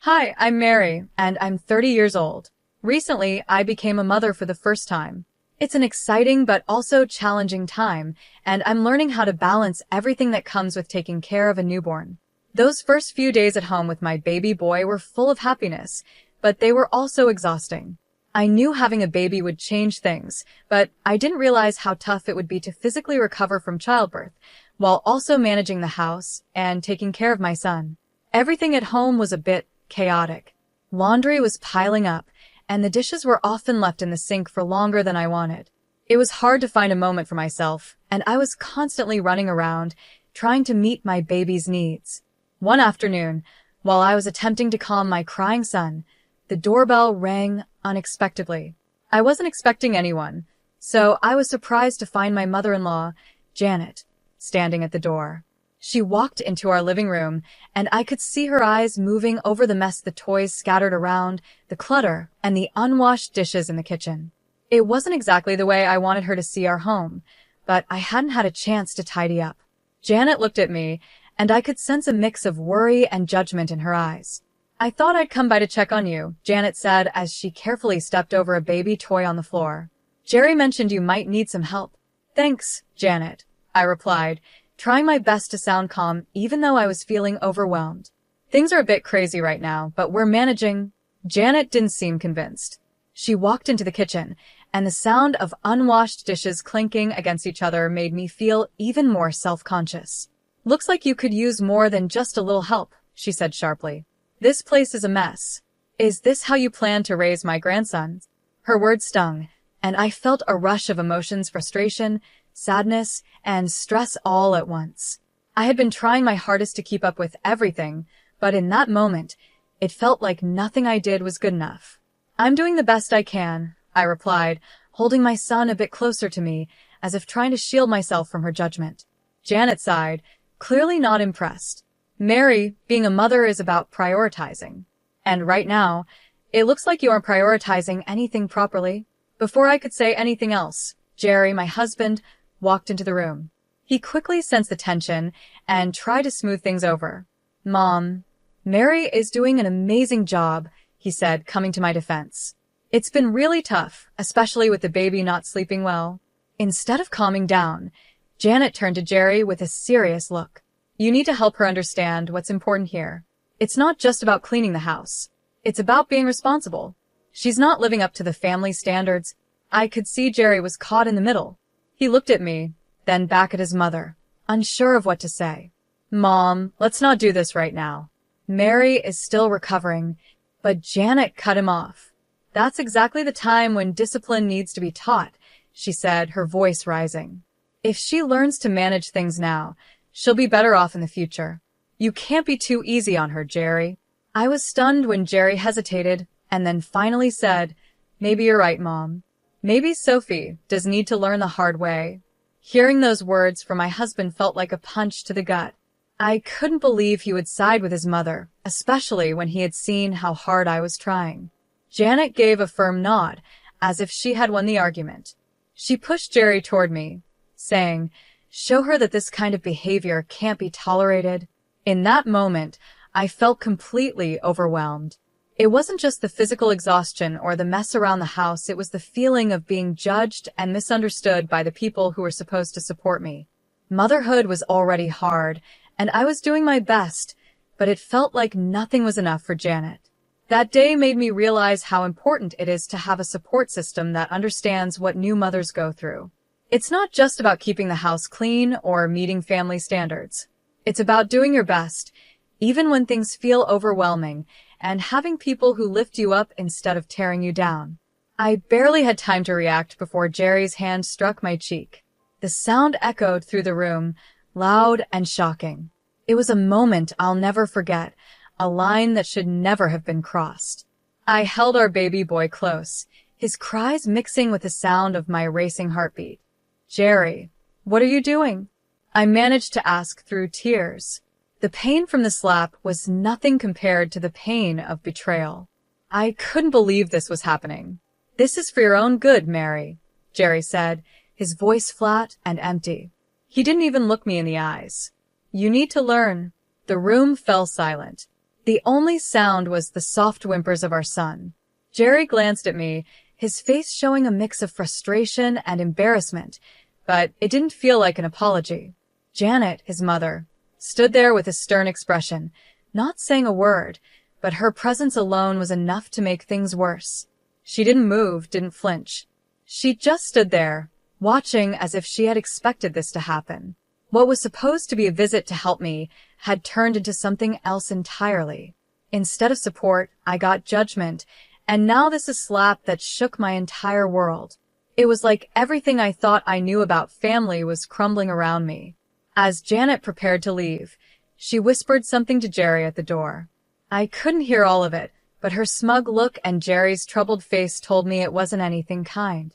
Hi, I'm Mary, and I'm 30 years old. Recently, I became a mother for the first time. It's an exciting but also challenging time, and I'm learning how to balance everything that comes with taking care of a newborn. Those first few days at home with my baby boy were full of happiness, but they were also exhausting. I knew having a baby would change things, but I didn't realize how tough it would be to physically recover from childbirth, while also managing the house and taking care of my son. Everything at home was a bit chaotic. Laundry was piling up, and the dishes were often left in the sink for longer than I wanted. It was hard to find a moment for myself, and I was constantly running around, trying to meet my baby's needs. One afternoon, while I was attempting to calm my crying son, the doorbell rang unexpectedly. I wasn't expecting anyone, so I was surprised to find my mother-in-law, Janet, standing at the door. She walked into our living room, and I could see her eyes moving over the mess, the toys scattered around, the clutter, and the unwashed dishes in the kitchen. It wasn't exactly the way I wanted her to see our home, but I hadn't had a chance to tidy up. Janet looked at me, and I could sense a mix of worry and judgment in her eyes. "I thought I'd come by to check on you," Janet said as she carefully stepped over a baby toy on the floor. "Jerry mentioned you might need some help." "Thanks, Janet," I replied, trying my best to sound calm even though I was feeling overwhelmed. "Things are a bit crazy right now, but we're managing." Janet didn't seem convinced. She walked into the kitchen, and the sound of unwashed dishes clinking against each other made me feel even more self-conscious. "Looks like you could use more than just a little help," she said sharply. "This place is a mess. Is this how you plan to raise my grandson?" Her words stung, and I felt a rush of emotions: frustration, sadness, and stress all at once. I had been trying my hardest to keep up with everything, but in that moment, it felt like nothing I did was good enough. "I'm doing the best I can," I replied, holding my son a bit closer to me, as if trying to shield myself from her judgment. Janet sighed, clearly not impressed. "Mary, being a mother is about prioritizing. And right now, it looks like you aren't prioritizing anything properly." Before I could say anything else, Jerry, my husband, walked into the room. He quickly sensed the tension and tried to smooth things over. "Mom, Mary is doing an amazing job," he said, coming to my defense. "It's been really tough, especially with the baby not sleeping well." Instead of calming down, Janet turned to Jerry with a serious look. "You need to help her understand what's important here. It's not just about cleaning the house. It's about being responsible. She's not living up to the family standards." I could see Jerry was caught in the middle. He looked at me, then back at his mother, unsure of what to say. "Mom, let's not do this right now. Mary is still recovering." But Janet cut him off. "That's exactly the time when discipline needs to be taught," she said, her voice rising. "If she learns to manage things now, she'll be better off in the future. You can't be too easy on her, Jerry." I was stunned when Jerry hesitated and then finally said, "Maybe you're right, Mom. Maybe Sophie does need to learn the hard way." Hearing those words from my husband felt like a punch to the gut. I couldn't believe he would side with his mother, especially when he had seen how hard I was trying. Janet gave a firm nod, as if she had won the argument. She pushed Jerry toward me, saying, "Show her that this kind of behavior can't be tolerated." In that moment, I felt completely overwhelmed. It wasn't just the physical exhaustion or the mess around the house, it was the feeling of being judged and misunderstood by the people who were supposed to support me. Motherhood was already hard, and I was doing my best, but it felt like nothing was enough for Janet. That day made me realize how important it is to have a support system that understands what new mothers go through. It's not just about keeping the house clean or meeting family standards. It's about doing your best, even when things feel overwhelming, and having people who lift you up instead of tearing you down. I barely had time to react before Jerry's hand struck my cheek. The sound echoed through the room, loud and shocking. It was a moment I'll never forget, a line that should never have been crossed. I held our baby boy close, his cries mixing with the sound of my racing heartbeat. "Jerry, what are you doing?" I managed to ask through tears. The pain from the slap was nothing compared to the pain of betrayal. I couldn't believe this was happening. "This is for your own good, Mary," Jerry said, his voice flat and empty. He didn't even look me in the eyes. "You need to learn." The room fell silent. The only sound was the soft whimpers of our son. Jerry glanced at me, his face showing a mix of frustration and embarrassment, but it didn't feel like an apology. Janet, his mother, stood there with a stern expression, not saying a word, but her presence alone was enough to make things worse. She didn't move, didn't flinch. She just stood there, watching as if she had expected this to happen. What was supposed to be a visit to help me had turned into something else entirely. Instead of support, I got judgment, and now this is a slap that shook my entire world. It was like everything I thought I knew about family was crumbling around me. As Janet prepared to leave, she whispered something to Jerry at the door. I couldn't hear all of it, but her smug look and Jerry's troubled face told me it wasn't anything kind.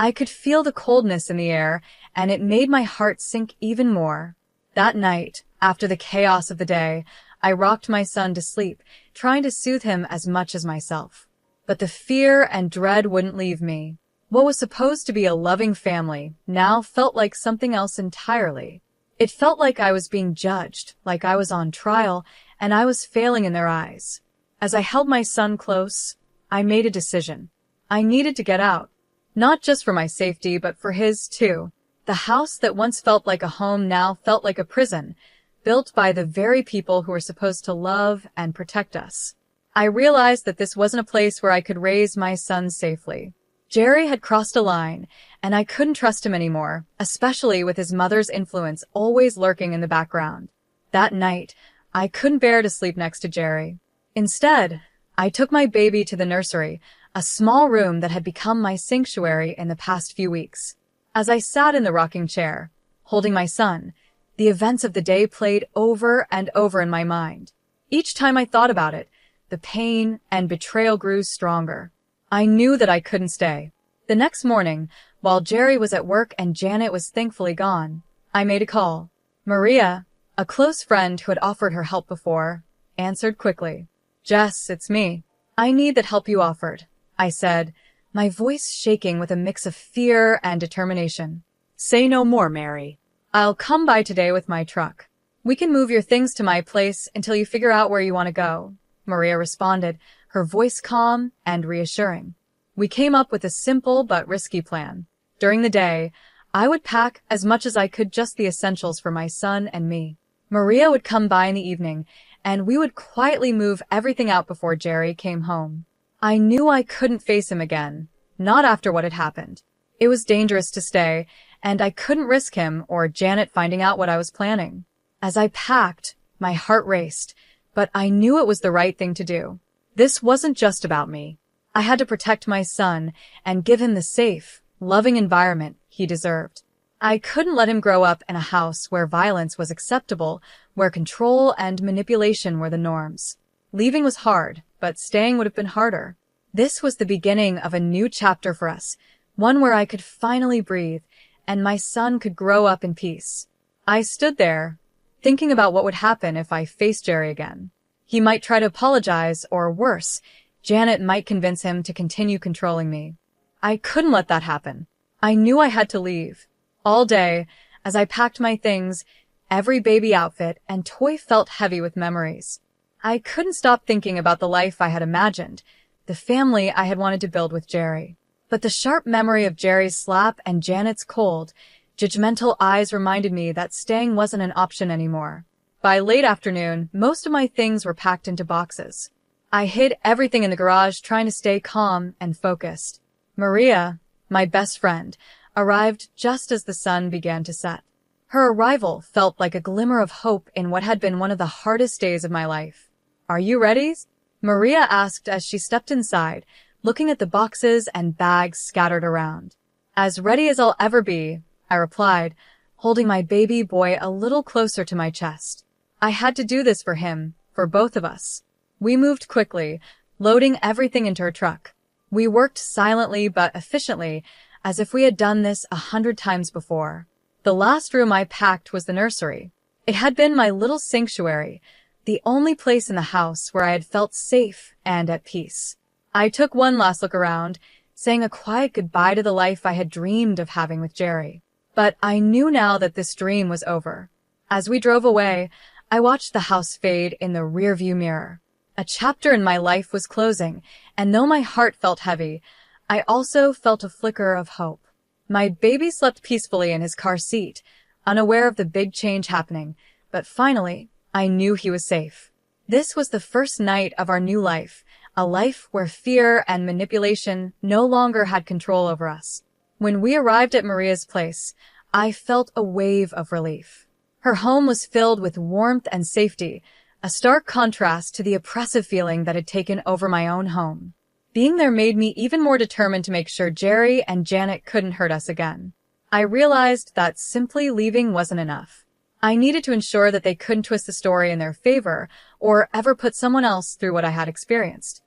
I could feel the coldness in the air, and it made my heart sink even more. That night, after the chaos of the day, I rocked my son to sleep, trying to soothe him as much as myself. But the fear and dread wouldn't leave me. What was supposed to be a loving family now felt like something else entirely. It felt like I was being judged, like I was on trial, and I was failing in their eyes. As I held my son close, I made a decision. I needed to get out. Not just for my safety, but for his too. The house that once felt like a home now felt like a prison, built by the very people who were supposed to love and protect us. I realized that this wasn't a place where I could raise my son safely. Jerry had crossed a line, and I couldn't trust him anymore, especially with his mother's influence always lurking in the background. That night, I couldn't bear to sleep next to Jerry. Instead, I took my baby to the nursery, a small room that had become my sanctuary in the past few weeks. As I sat in the rocking chair, holding my son, the events of the day played over and over in my mind. Each time I thought about it, the pain and betrayal grew stronger. I knew that I couldn't stay. The next morning, while Jerry was at work and Janet was thankfully gone, I made a call. Maria, a close friend who had offered her help before, answered quickly. Jess, it's me. I need that help you offered, I said, my voice shaking with a mix of fear and determination. Say no more, Mary. I'll come by today with my truck. We can move your things to my place until you figure out where you want to go, Maria responded, her voice calm and reassuring. We came up with a simple but risky plan. During the day, I would pack as much as I could, just the essentials for my son and me. Maria would come by in the evening, and we would quietly move everything out before Jerry came home. I knew I couldn't face him again, not after what had happened. It was dangerous to stay, and I couldn't risk him or Janet finding out what I was planning. As I packed, my heart raced, but I knew it was the right thing to do. This wasn't just about me. I had to protect my son and give him the safe, loving environment he deserved. I couldn't let him grow up in a house where violence was acceptable, where control and manipulation were the norms. Leaving was hard, but staying would have been harder. This was the beginning of a new chapter for us, one where I could finally breathe, and my son could grow up in peace. I stood there, thinking about what would happen if I faced Jerry again. He might try to apologize, or worse, Janet might convince him to continue controlling me. I couldn't let that happen. I knew I had to leave. All day, as I packed my things, every baby outfit and toy felt heavy with memories. I couldn't stop thinking about the life I had imagined, the family I had wanted to build with Jerry. But the sharp memory of Jerry's slap and Janet's cold, judgmental eyes reminded me that staying wasn't an option anymore. By late afternoon, most of my things were packed into boxes. I hid everything in the garage, trying to stay calm and focused. Maria, my best friend, arrived just as the sun began to set. Her arrival felt like a glimmer of hope in what had been one of the hardest days of my life. Are you ready? Maria asked as she stepped inside, looking at the boxes and bags scattered around. As ready as I'll ever be, I replied, holding my baby boy a little closer to my chest. I had to do this for him, for both of us. We moved quickly, loading everything into her truck. We worked silently but efficiently, as if we had done this 100 times before. The last room I packed was the nursery. It had been my little sanctuary, the only place in the house where I had felt safe and at peace. I took one last look around, saying a quiet goodbye to the life I had dreamed of having with Jerry. But I knew now that this dream was over. As we drove away, I watched the house fade in the rearview mirror. A chapter in my life was closing, and though my heart felt heavy, I also felt a flicker of hope. My baby slept peacefully in his car seat, unaware of the big change happening, but finally, I knew he was safe. This was the first night of our new life, a life where fear and manipulation no longer had control over us. When we arrived at Maria's place, I felt a wave of relief. Her home was filled with warmth and safety, a stark contrast to the oppressive feeling that had taken over my own home. Being there made me even more determined to make sure Jerry and Janet couldn't hurt us again. I realized that simply leaving wasn't enough. I needed to ensure that they couldn't twist the story in their favor or ever put someone else through what I had experienced.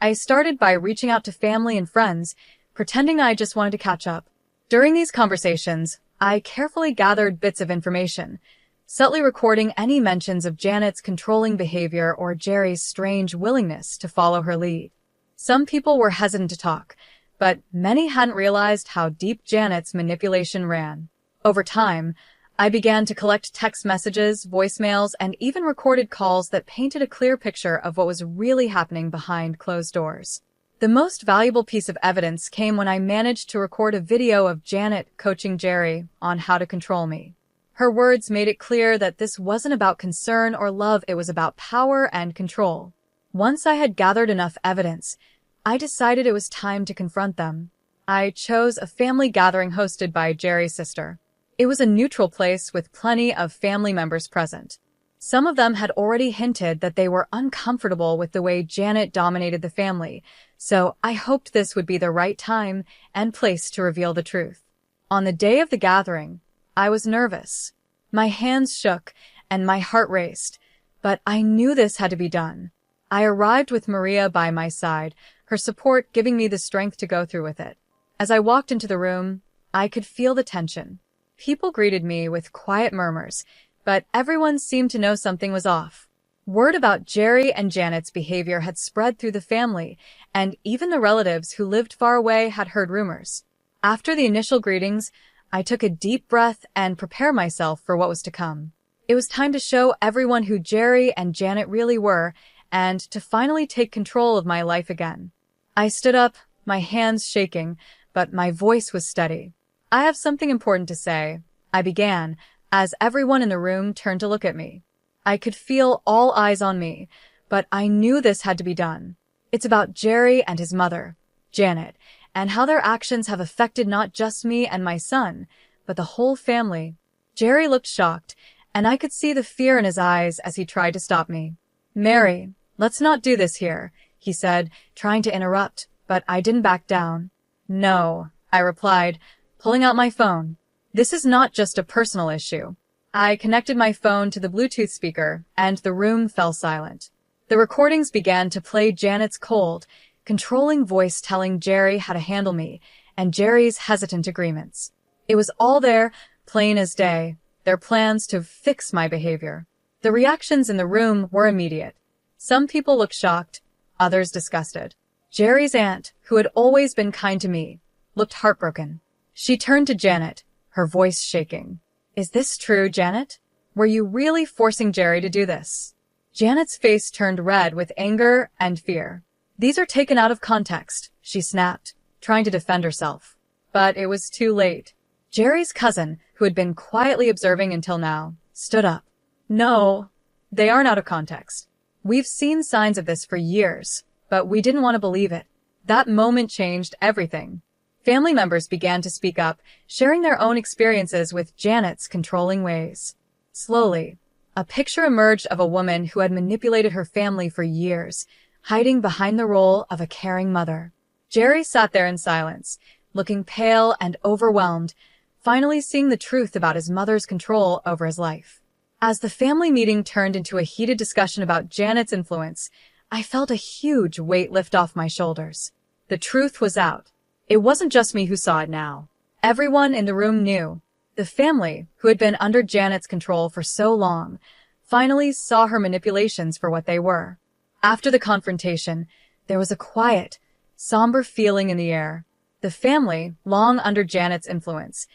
I started by reaching out to family and friends, pretending I just wanted to catch up. During these conversations, I carefully gathered bits of information, subtly recording any mentions of Janet's controlling behavior or Jerry's strange willingness to follow her lead. Some people were hesitant to talk, but many hadn't realized how deep Janet's manipulation ran. Over time, I began to collect text messages, voicemails, and even recorded calls that painted a clear picture of what was really happening behind closed doors. The most valuable piece of evidence came when I managed to record a video of Janet coaching Jerry on how to control me. Her words made it clear that this wasn't about concern or love, it was about power and control. Once I had gathered enough evidence, I decided it was time to confront them. I chose a family gathering hosted by Jerry's sister. It was a neutral place with plenty of family members present. Some of them had already hinted that they were uncomfortable with the way Janet dominated the family, so I hoped this would be the right time and place to reveal the truth. On the day of the gathering, I was nervous. My hands shook and my heart raced, but I knew this had to be done. I arrived with Maria by my side, her support giving me the strength to go through with it. As I walked into the room, I could feel the tension. People greeted me with quiet murmurs, but everyone seemed to know something was off. Word about Jerry and Janet's behavior had spread through the family, and even the relatives who lived far away had heard rumors. After the initial greetings, I took a deep breath and prepared myself for what was to come. It was time to show everyone who Jerry and Janet really were, and to finally take control of my life again. I stood up, my hands shaking, but my voice was steady. "I have something important to say," I began, as everyone in the room turned to look at me. I could feel all eyes on me, but I knew this had to be done. It's about Jerry and his mother, Janet, and how their actions have affected not just me and my son, but the whole family. Jerry looked shocked, and I could see the fear in his eyes as he tried to stop me. "Mary, let's not do this here," he said, trying to interrupt, but I didn't back down. "No," I replied, pulling out my phone. "This is not just a personal issue." I connected my phone to the Bluetooth speaker, and the room fell silent. The recordings began to play Janet's cold, controlling voice telling Jerry how to handle me, and Jerry's hesitant agreements. It was all there, plain as day, their plans to fix my behavior. The reactions in the room were immediate. Some people looked shocked, others disgusted. Jerry's aunt, who had always been kind to me, looked heartbroken. She turned to Janet, her voice shaking. "Is this true, Janet? Were you really forcing Jerry to do this?" Janet's face turned red with anger and fear. "These are taken out of context," she snapped, trying to defend herself. But it was too late. Jerry's cousin, who had been quietly observing until now, stood up. "No, they aren't out of context. We've seen signs of this for years, but we didn't want to believe it." That moment changed everything. Family members began to speak up, sharing their own experiences with Janet's controlling ways. Slowly, a picture emerged of a woman who had manipulated her family for years, hiding behind the role of a caring mother. Jerry sat there in silence, looking pale and overwhelmed, finally seeing the truth about his mother's control over his life. As the family meeting turned into a heated discussion about Janet's influence, I felt a huge weight lift off my shoulders. The truth was out. It wasn't just me who saw it now. Everyone in the room knew. The family, who had been under Janet's control for so long, finally saw her manipulations for what they were. After the confrontation, there was a quiet, somber feeling in the air. The family, long under Janet's influence,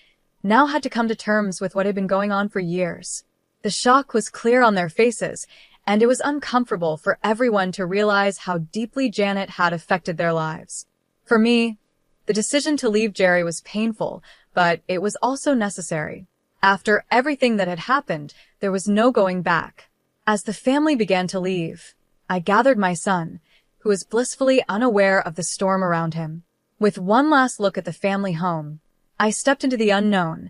now had to come to terms with what had been going on for years. The shock was clear on their faces, and it was uncomfortable for everyone to realize how deeply Janet had affected their lives. For me, the decision to leave Jerry was painful, but it was also necessary. After everything that had happened, there was no going back. As the family began to leave, I gathered my son, who was blissfully unaware of the storm around him. With one last look at the family home, I stepped into the unknown,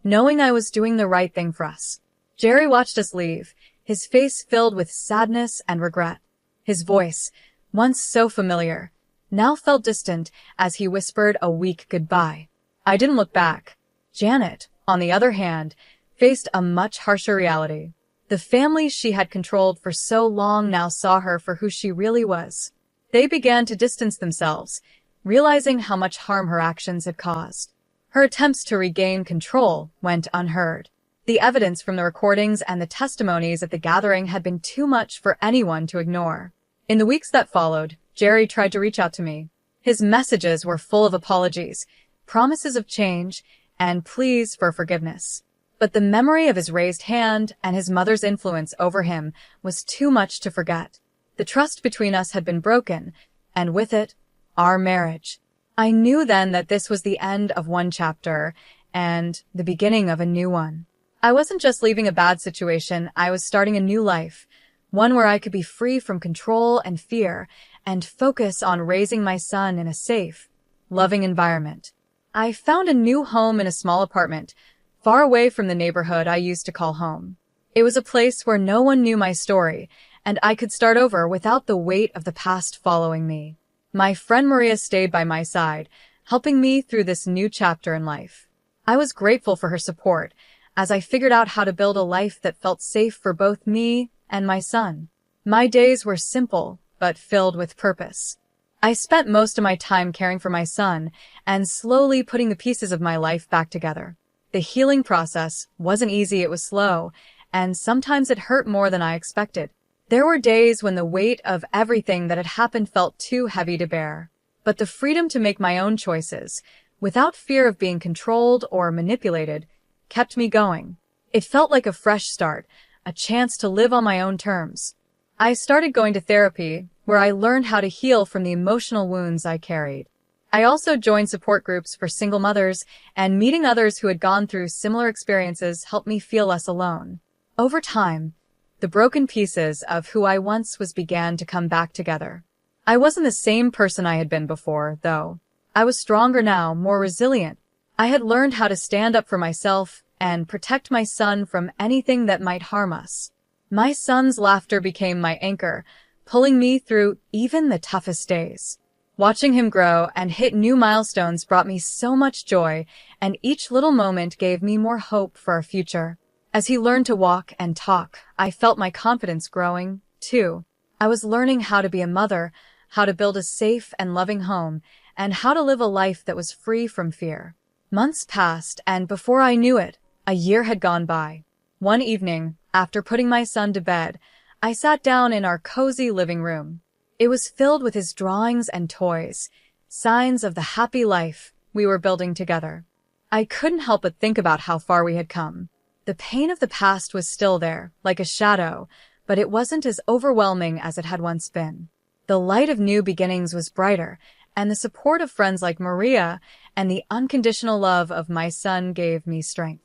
knowing I was doing the right thing for us. Jerry watched us leave, his face filled with sadness and regret. His voice, once so familiar, now felt distant as he whispered a weak goodbye. I didn't look back. Janet, on the other hand, faced a much harsher reality. The family she had controlled for so long now saw her for who she really was. They began to distance themselves, realizing how much harm her actions had caused. Her attempts to regain control went unheard. The evidence from the recordings and the testimonies at the gathering had been too much for anyone to ignore. In the weeks that followed, Jerry tried to reach out to me. His messages were full of apologies, promises of change, and pleas for forgiveness. But the memory of his raised hand and his mother's influence over him was too much to forget. The trust between us had been broken, and with it, our marriage. I knew then that this was the end of one chapter and the beginning of a new one. I wasn't just leaving a bad situation, I was starting a new life, one where I could be free from control and fear and focus on raising my son in a safe, loving environment. I found a new home in a small apartment, far away from the neighborhood I used to call home. It was a place where no one knew my story, and I could start over without the weight of the past following me. My friend Maria stayed by my side, helping me through this new chapter in life. I was grateful for her support, as I figured out how to build a life that felt safe for both me and my son. My days were simple, but filled with purpose. I spent most of my time caring for my son and slowly putting the pieces of my life back together. The healing process wasn't easy, it was slow, and sometimes it hurt more than I expected. There were days when the weight of everything that had happened felt too heavy to bear. But the freedom to make my own choices, without fear of being controlled or manipulated, kept me going. It felt like a fresh start, a chance to live on my own terms. I started going to therapy, where I learned how to heal from the emotional wounds I carried. I also joined support groups for single mothers, and meeting others who had gone through similar experiences helped me feel less alone. Over time, the broken pieces of who I once was began to come back together. I wasn't the same person I had been before, though. I was stronger now, more resilient. I had learned how to stand up for myself and protect my son from anything that might harm us. My son's laughter became my anchor, pulling me through even the toughest days. Watching him grow and hit new milestones brought me so much joy, and each little moment gave me more hope for our future. As he learned to walk and talk, I felt my confidence growing, too. I was learning how to be a mother, how to build a safe and loving home, and how to live a life that was free from fear. Months passed, and before I knew it, a year had gone by. One evening, after putting my son to bed, I sat down in our cozy living room. It was filled with his drawings and toys, signs of the happy life we were building together. I couldn't help but think about how far we had come. The pain of the past was still there, like a shadow, but it wasn't as overwhelming as it had once been. The light of new beginnings was brighter, and the support of friends like Maria and the unconditional love of my son gave me strength.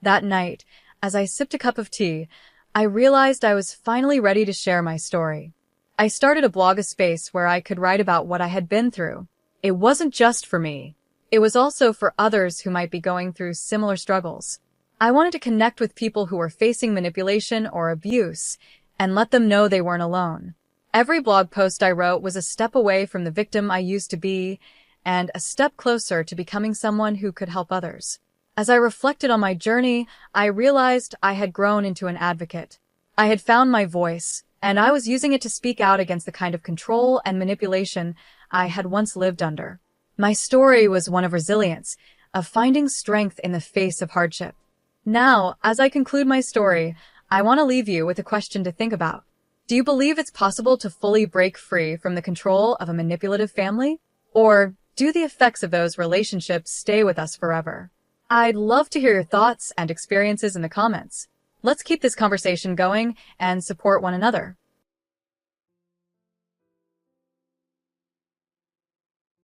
That night, as I sipped a cup of tea, I realized I was finally ready to share my story. I started a blog, a space where I could write about what I had been through. It wasn't just for me. It was also for others who might be going through similar struggles. I wanted to connect with people who were facing manipulation or abuse and let them know they weren't alone. Every blog post I wrote was a step away from the victim I used to be and a step closer to becoming someone who could help others. As I reflected on my journey, I realized I had grown into an advocate. I had found my voice, and I was using it to speak out against the kind of control and manipulation I had once lived under. My story was one of resilience, of finding strength in the face of hardship. Now, as I conclude my story, I want to leave you with a question to think about. Do you believe it's possible to fully break free from the control of a manipulative family? Or do the effects of those relationships stay with us forever? I'd love to hear your thoughts and experiences in the comments. Let's keep this conversation going and support one another.